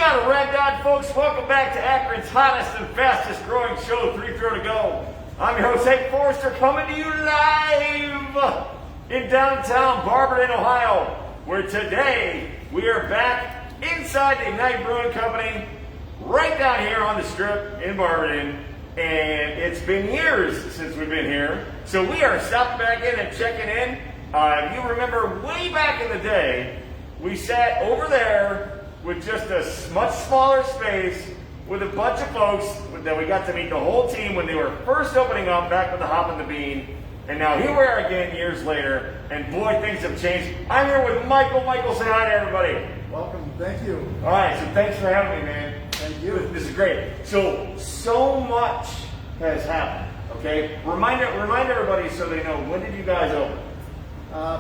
got a red dot, folks. Welcome back to Akron's hottest and fastest growing show, 3 Throw to Go. I'm your host, Hank Forrester, coming to you live in downtown Barberton, Ohio, where today we are back inside the Ignite Brewing Company, right down here on the strip in Barberton. And it's been years since we've been here, so we are stopping back in and checking in. If you remember way back in the day, we sat over there with just a much smaller space with a bunch of folks that we got to meet the whole team when they were first opening up back with the Hop and the Bean. And now here we are again years later, and boy, things have changed. I'm here with Michael. Michael, say hi to everybody. Welcome, thank you. All right, so thanks for having me, man. Thank you. This is great. So much has happened, okay? Remind everybody so they know, when did you guys open?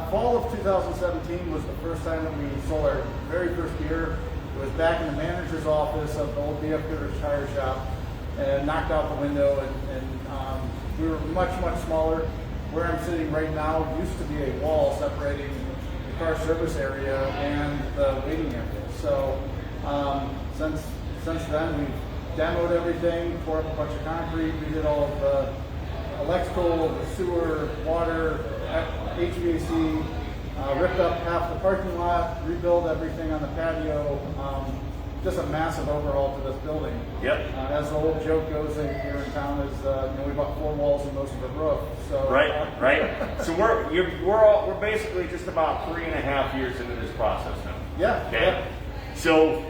Fall of 2017 was the first time that we sold our very first beer. It was back in the manager's office of the old BF Goodrich tire shop, and knocked out the window, and we were much smaller. Where I'm sitting right now used to be a wall separating the car service area and the waiting area. So since then we've demoed everything, tore up a bunch of concrete, we did all of the electrical, the sewer, water, HVAC, ripped up half the parking lot, rebuilt everything on the patio. Just a massive overhaul to this building. Yep. As the old joke goes here in town is, we bought 4 walls and most of the roof. So Right. So we're basically just about 3.5 years into this process now. Yeah. Okay. Yeah. So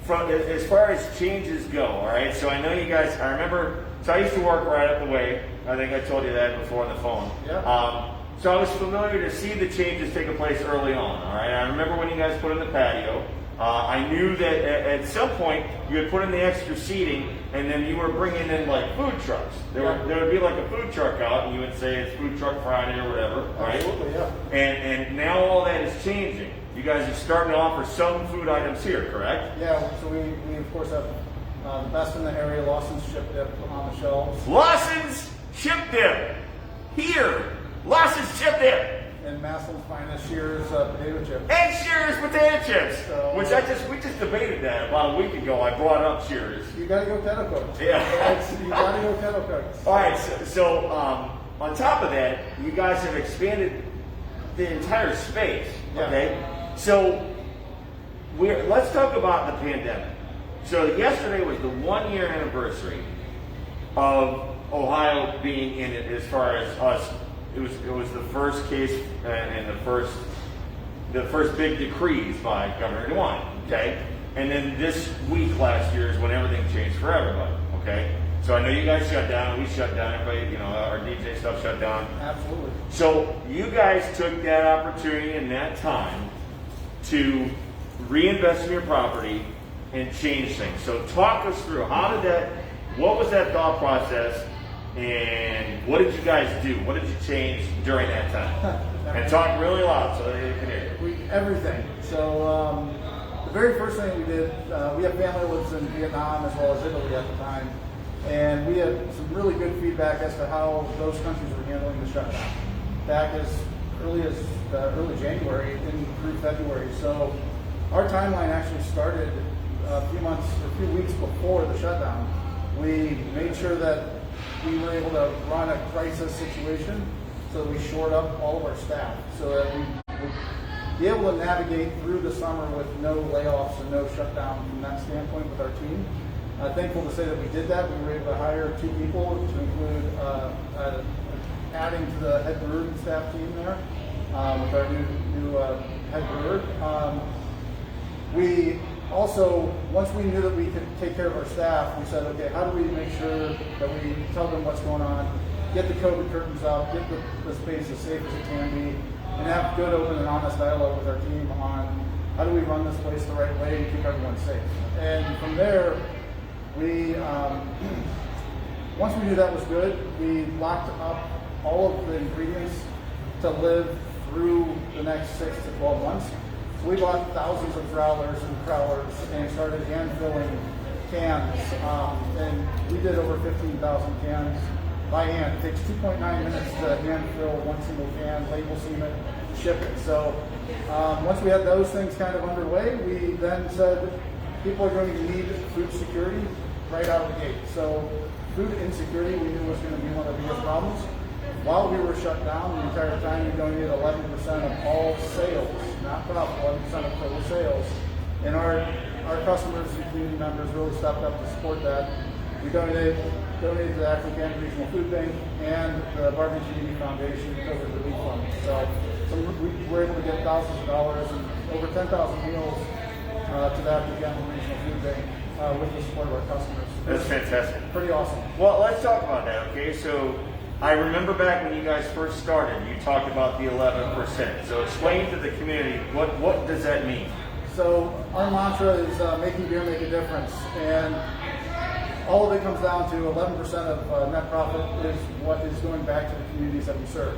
from as far as changes go, all right. So I know you guys. I remember. So I used to work right up the way. I think I told you that before on the phone. Yeah. So I was familiar to see the changes taking place early on. All right. I remember when you guys put in the patio. I knew that at some point you had put in the extra seating, and then you were bringing in like food trucks. There would be like a food truck out, and you would say it's Food Truck Friday or whatever, right? Absolutely, yeah. And now all that is changing. You guys are starting to offer some food items here, correct? Yeah. So we of course have the best in the area, Lawson's Chip Dip on the shelves. Lawson's Chip Dip here. Lawson's Chip Dip. And Massill's finest Shear's potato chips. And Shear's potato chips, So, which we just debated that about a week ago. I brought up Shear's. You gotta go kettle cooked. Yeah. You gotta go kettle cooked. All right, so on top of that, you guys have expanded the entire space. Yeah. Okay, so let's talk about the pandemic. So yesterday was the 1-year anniversary of Ohio being in it. As far as us, it was the first case and the first big decrees by Governor DeWine. Okay, and then this week last year is when everything changed for everybody. Okay, so I know you guys shut down, we shut down, everybody, our DJ stuff shut down. Absolutely. So you guys took that opportunity and that time to reinvest in your property and change things. So talk us through what was that thought process, and what did you guys do? What did you change during that time? And talk really loud so they can hear you. Everything. So the very first thing we did, we have family that lives in Vietnam as well as Italy at the time, and we had some really good feedback as to how those countries were handling the shutdown back as early January through February. So our timeline actually started a few weeks before the shutdown. We made sure that we were able to run a crisis situation, so that we shored up all of our staff so that we would be able to navigate through the summer with no layoffs and no shutdown from that standpoint with our team. Thankful to say that we did that. We were able to hire 2 people to include adding to the head brewer staff team there with our new head brewer. We also, once we knew that we could take care of our staff, we said, okay, how do we make sure that we tell them what's going on, get the COVID curtains up, get the space as safe as it can be, and have good, open, and honest dialogue with our team on how do we run this place the right way and keep everyone safe. And from there, we once we knew that was good, we locked up all of the ingredients to live through the next 6 to 12 months. So we bought thousands of growlers and crowlers and started hand filling cans, and we did over 15,000 cans by hand. It takes 2.9 minutes to hand fill one single can, label seam it, ship it. So once we had those things kind of underway, we then said people are going to need food security right out of the gate. So food insecurity we knew was going to be one of the biggest problems. While we were shut down the entire time, we donated 11% of all sales, not profit, 11% of total sales. And our customers and community members really stepped up to support that. We donated to the Akron County Regional Food Bank and the Barbary Community Foundation COVID Relief Fund. So we were able to get thousands of dollars and over 10,000 meals to the Akron County Regional Food Bank with the support of our customers. That's fantastic. Pretty awesome. Well, let's talk about that, okay? So I remember back when you guys first started, you talked about the 11%. So explain to the community, what does that mean? So our mantra is making beer make a difference. And all of it comes down to 11% of net profit is what is going back to the communities that we serve.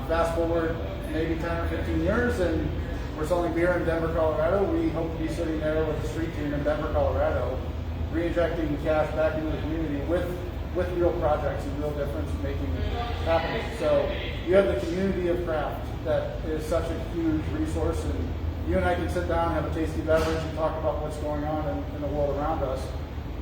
Fast forward maybe 10 or 15 years and we're selling beer in Denver, Colorado. We hope to be sitting there with the street team in Denver, Colorado, re-injecting cash back into the community with real projects and real difference making happening. So you have the community of craft that is such a huge resource, and you and I can sit down, have a tasty beverage, and talk about what's going on in the world around us,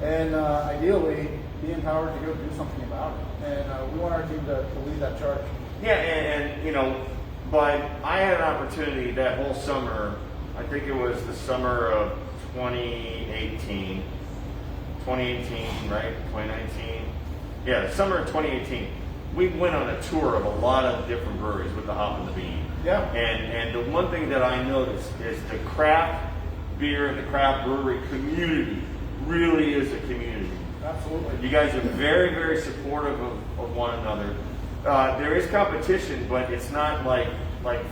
and ideally be empowered to go do something about it. And we want our team to lead that charge. Yeah, and you know, but I had an opportunity that whole summer. I think it was the summer of 2018, right? 2019. Yeah, the summer of 2018. We went on a tour of a lot of different breweries with the Hop and the Bean. Yeah. And the one thing that I noticed is the craft beer and the craft brewery community really is a community. Absolutely. You guys are very, very supportive of one another. There is competition, but it's not like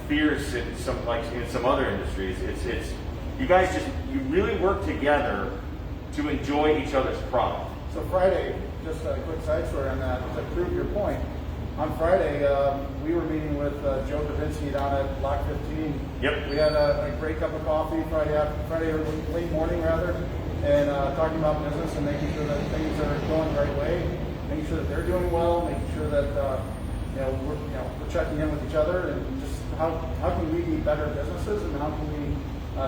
fierce in some other industries. It's you guys you really work together to enjoy each other's product. So Friday, just a quick side story on that, to prove your point. On Friday, we were meeting with Joe Davinsky down at Block 15. Yep. We had a great cup of coffee Friday or late morning rather, and talking about business and making sure that things are going the right way, making sure that they're doing well, making sure that we're checking in with each other, and just how can we be better businesses, and how can we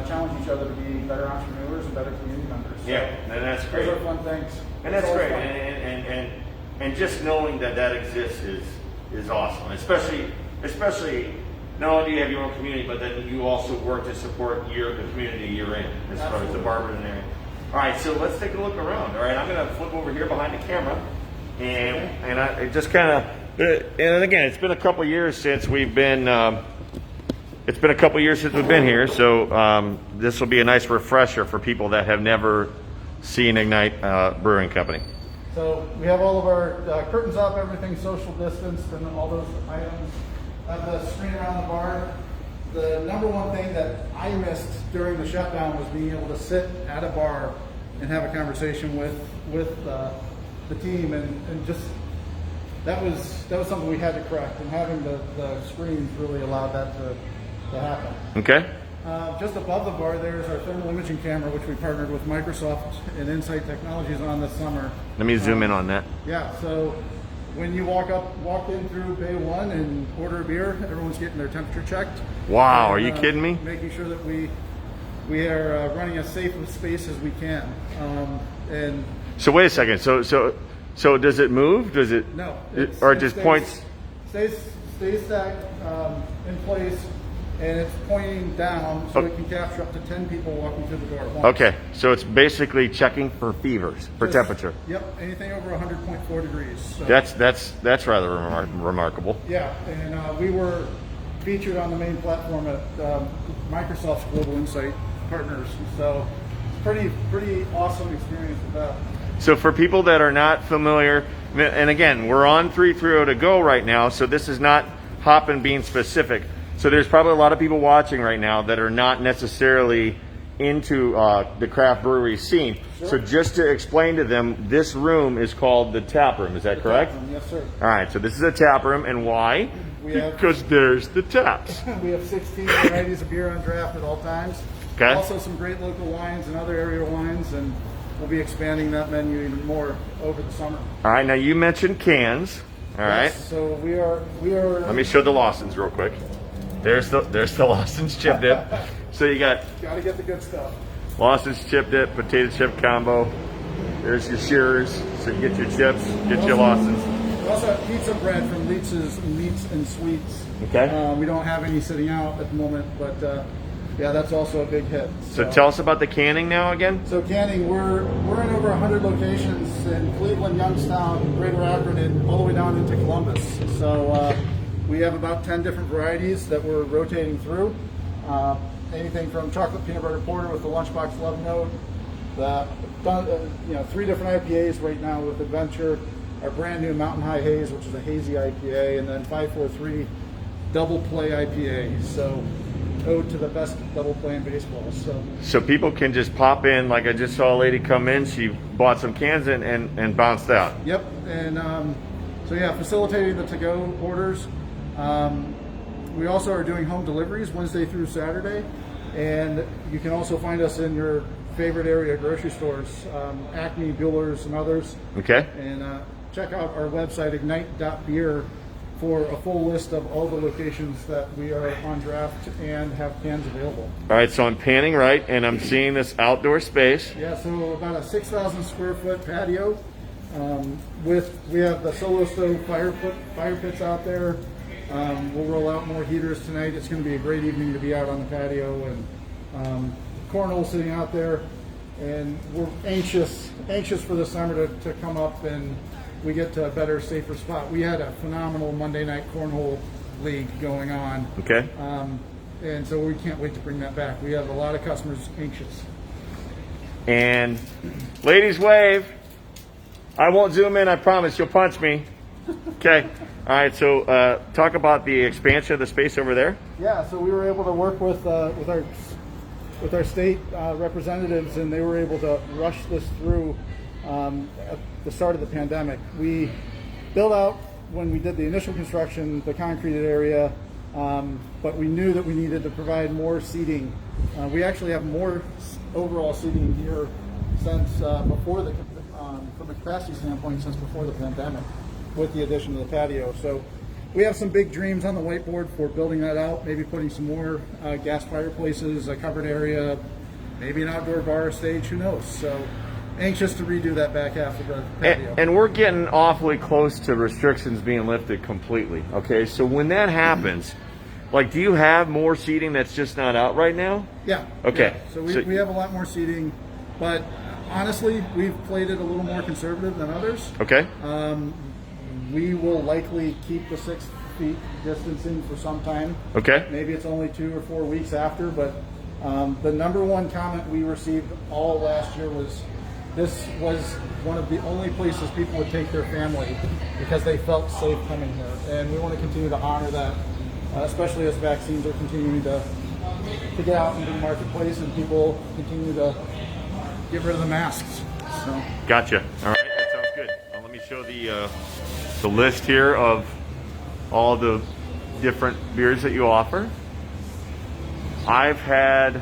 challenge each other to be better entrepreneurs and better community members. So yeah, and that's great. Those are fun things. And that's great. And just knowing that exists is awesome. Especially not only do you have your own community, but then you also work to support the community you're in, as far as the Barberton area. All right, so let's take a look around. All right, I'm going to flip over here behind the camera, and I just kind of. And again, it's been a couple years since we've been. It's been a couple years since we've been here, so this will be a nice refresher for people that have never seen Ignite Brewing Company. So we have all of our curtains up, everything social distanced, and all those items. Have the screen around the bar. The number one thing that I missed during the shutdown was being able to sit at a bar and have a conversation with the team, and just that was something we had to correct. And having the screens really allowed that to happen. Okay. Just above the bar, there's our thermal imaging camera, which we partnered with Microsoft and Insight Technologies on this summer. Let me zoom in on that. Yeah, so when you walk in through Bay 1 and order a beer, everyone's getting their temperature checked. Wow, are you kidding me? Making sure that we are running as safe a space as we can. And so wait a second. So does it move? Does it? No. Or just points? Stays stacked in place. And it's pointing down, so it can capture up to 10 people walking through the door at once. Okay, so it's basically checking for fevers, for temperature. Yep, anything over 100.4 degrees. So. That's rather remarkable. Yeah, and we were featured on the main platform at Microsoft's Global Insight Partners. So pretty awesome experience with that. So for people that are not familiar, and again, we're on 330 to go right now, so this is not Hop and Bean specific. So there's probably a lot of people watching right now that are not necessarily into the craft brewery scene. Sure. So just to explain to them, this room is called the tap room. Is that correct? Tap room, yes, sir. All right. So this is a tap room, and why? Because there's the taps. We have 16 varieties of beer on draft at all times. Okay. Also some great local wines and other area wines, and we'll be expanding that menu even more over the summer. All right, now you mentioned cans. All right. Yes, so we are. Let me show the Lawson's real quick. There's the Lawson's chip dip. So you got Gotta get the good stuff. Lawson's chip dip, potato chip combo. There's your shearers, so you get your chips, get your Lawson's. We also have pizza bread from Lietz's Meats and Sweets. Okay. We don't have any sitting out at the moment, but yeah, that's also a big hit. So tell us about the canning now again. So canning, we're in over 100 locations in Cleveland, Youngstown, Greater Akron, and all the way down into Columbus. So we have about 10 different varieties that we're rotating through. Anything from chocolate peanut butter porter with the lunchbox love note. You know, 3 different IPAs right now with Adventure. Our brand new Mountain High Haze, which is a hazy IPA, and then 543 double play IPA. So ode to the best double play in baseball. So people can just pop in, like I just saw a lady come in, she bought some cans and bounced out. Yep, and so yeah, facilitating the to-go orders. We also are doing home deliveries Wednesday through Saturday, and you can also find us in your favorite area grocery stores, Acme, Bueller's, and others. Okay. And check out our website, ignite.beer, for a full list of all the locations that we are on draft and have cans available. All right, so I'm panning right, and I'm seeing this outdoor space. Yeah, so about a 6,000 square foot patio. We have the solo stove fire pits out there. We'll roll out more heaters tonight. It's going to be a great evening to be out on the patio, and cornhole sitting out there. And we're anxious for the summer to come up and we get to a better, safer spot. We had a phenomenal Monday night cornhole league going on. Okay. And so we can't wait to bring that back. We have a lot of customers anxious. And ladies wave. I won't zoom in, I promise. You'll punch me. Okay. All right, so talk about the expansion of the space over there. Yeah, so we were able to work with our state representatives, and they were able to rush this through at the start of the pandemic. We built out, when we did the initial construction, the concreted area, but we knew that we needed to provide more seating. We actually have more overall seating here since before the, from a capacity standpoint, since before the pandemic, with the addition of the patio. So we have some big dreams on the whiteboard for building that out, maybe putting some more gas fireplaces, a covered area, maybe an outdoor bar stage, who knows. So anxious to redo that back half of the patio. And we're getting awfully close to restrictions being lifted completely. Okay, so when that happens, like, do you have more seating that's just not out right now? Yeah. Okay. Yeah. So we have a lot more seating, but honestly, we've played it a little more conservative than others. Okay. We will likely keep the 6 feet distancing for some time. Okay. Maybe it's only 2 or 4 weeks after, but the number one comment we received all last year was this was one of the only places people would take their family because they felt safe coming here. And we want to continue to honor that, especially as vaccines are continuing to get out into the marketplace and people continue to get rid of the masks. So. Gotcha. All right, that sounds good. Let me show the list here of all the different beers that you offer. I've had,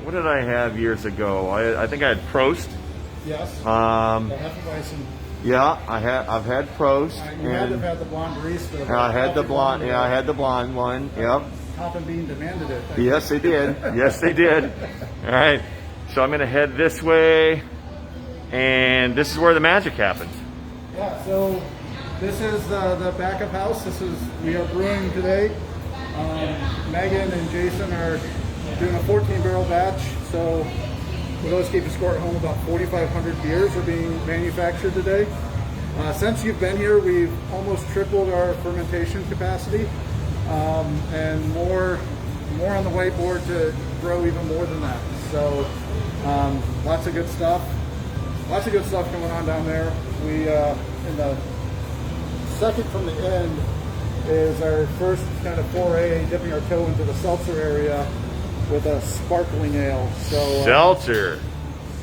what did I have years ago? I think I had Prost. Yes. Yeah, I've had Prost. You had to have had the blonde barista. I had the blonde. Yeah, I had the blonde one. Yep. Hop and Bean demanded it. Yes, they did. Yes, they did. All right. So I'm gonna head this way, and this is where the magic happens. Yeah. So this is the back of house. We are brewing today. Megan and Jason are doing a 14-barrel batch. So for those keeping score at home, about 4,500 beers are being manufactured today. Since you've been here, we've almost tripled our fermentation capacity, and more on the whiteboard to grow even more than that. So lots of good stuff. Lots of good stuff going on down there. We in the second from the end is our first kind of foray, dipping our toe into the seltzer area with a sparkling ale. So seltzer,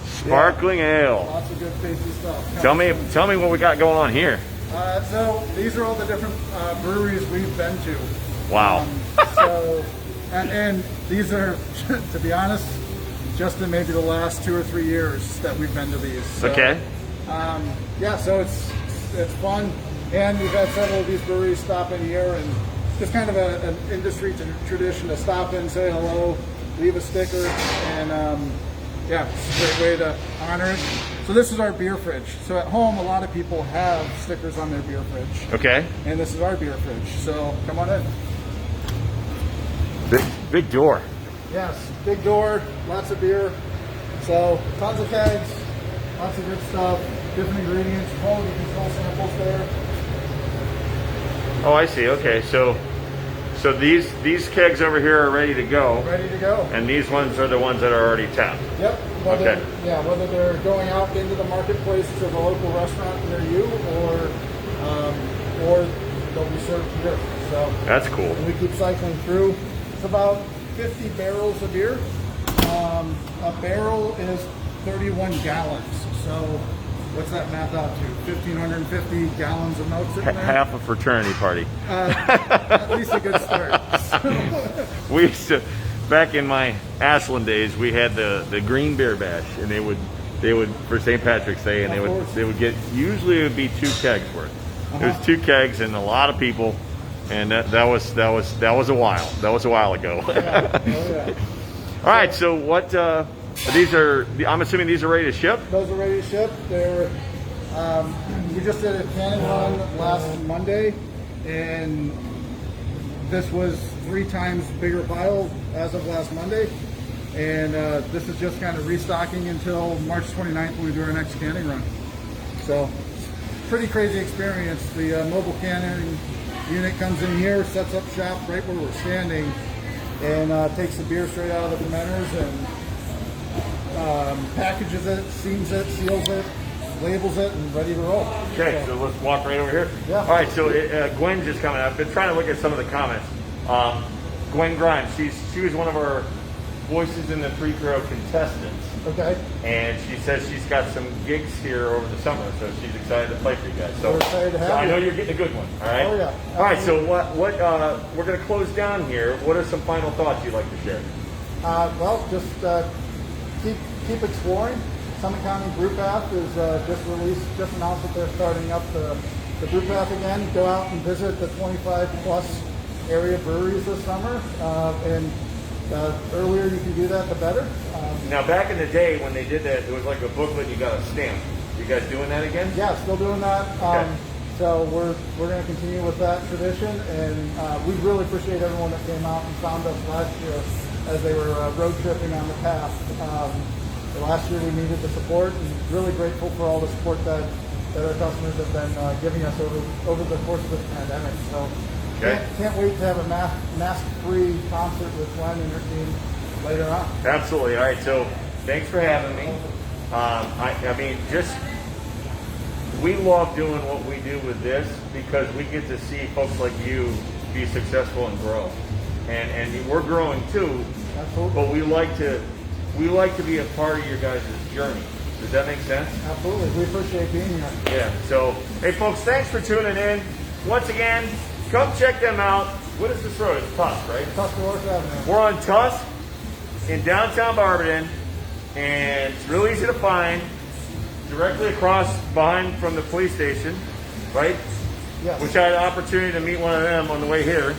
sparkling ale. Lots of good tasty stuff. Tell me what we got going on here. So these are all the different breweries we've been to. Wow. So and these are, to be honest, just in maybe the last 2 or 3 years that we've been to these. So, Okay. Yeah, so it's fun, and we've had several of these breweries stop in here, and just kind of an industry tradition to stop in, say hello, leave a sticker, and yeah, it's a great way to honor it. So this is our beer fridge. So at home, a lot of people have stickers on their beer fridge. Okay. And this is our beer fridge. So come on in. Big door. Yes, big door, lots of beer. So tons of kegs, lots of good stuff, different ingredients, quality control samples there. Oh, I see. Okay, so these kegs over here are ready to go. Ready to go. And these ones are the ones that are already tapped. Yep. Whether, Okay. Yeah, whether they're going out into the marketplace to the local restaurant near you, or they'll be served here. So That's cool. and we keep cycling through. It's about 50 barrels of beer. A barrel is 31 gallons. So what's that math out to? 1,550 gallons of milk sitting there? Half a fraternity party. At least a good start. We used to, back in my Ashland days, we had the green beer bash, and they would for St. Patrick's Day, and they would get, usually it would be 2 kegs worth. It was 2 kegs and a lot of people, and that was a while. That was a while ago. Yeah. Oh, yeah. All right, so what these are? I'm assuming these are ready to ship. Those are ready to ship. They're we just did a canning run last Monday, and this was 3 times bigger vial as of last Monday, and this is just kind of restocking until March 29th when we do our next canning run. So pretty crazy experience. The mobile canning unit comes in here, sets up shop right where we're standing, and takes the beer straight out of the fermenters and packages it, seams it, seals it, labels it, and ready to roll. Okay, so let's walk right over here. Yeah. All right, so Gwen just coming up. I've been trying to look at some of the comments. Gwen Grimes, she was one of our Voices in the Free Throw contestants. Okay. And she says she's got some gigs here over the summer, so she's excited to play for you guys. So, We're excited to have I you. know you're getting a good one. All right. Oh, yeah. All right. So what we're going to close down here. What are some final thoughts you'd like to share? Well, just keep exploring. Summit County Brew Path is just announced that they're starting up the Brew Path again. Go out and visit the 25 plus area breweries this summer, and earlier you can do that, the better. Now, back in the day when they did that, it was like a booklet. You got a stamp. You guys doing that again? Yeah, still doing that. Okay. So we're going to continue with that tradition, and we really appreciate everyone that came out and found us last year as they were road tripping on the path. Last year we needed the support, and really grateful for all the support that our customers have been giving us over the course of this pandemic. So can't wait to have a mask-free concert with Glenn and your team later on. Absolutely. All right. So thanks for having me. I mean, we love doing what we do with this because we get to see folks like you be successful and grow, and we're growing too. Absolutely. But we like to be a part of your guys' journey. Does that make sense? Absolutely. We appreciate being here. Yeah. So, hey, folks, thanks for tuning in. Once again, come check them out. What is this road? It's Tusk, right? Tusk Avenue. We're on Tusk in downtown Barberton, and it's real easy to find. Directly across behind from the police station, right? Yes. Which I had an opportunity to meet one of them on the way here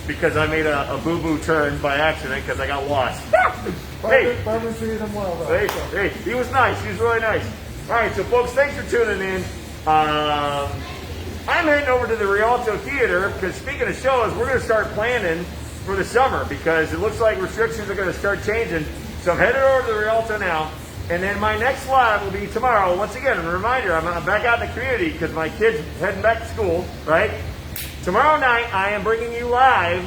because I made a boo-boo turn by accident because I got lost. Hey, Barbara treated him well, though. hey, he was nice. He was really nice. All right, so folks, thanks for tuning in. I'm heading over to the Rialto Theater because speaking of shows, we're going to start planning for the summer because it looks like restrictions are going to start changing. So I'm headed over to the Rialto now. And then my next live will be tomorrow. Once again, a reminder, I'm back out in the community because my kids heading back to school, right? Tomorrow night, I am bringing you live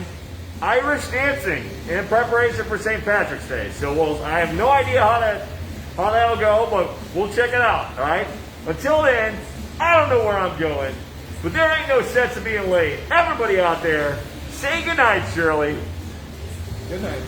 Irish dancing in preparation for St. Patrick's Day. So I have no idea how that'll go, but we'll check it out, all right? Until then, I don't know where I'm going, but there ain't no sense of being late. Everybody out there, say goodnight, Shirley. Good night.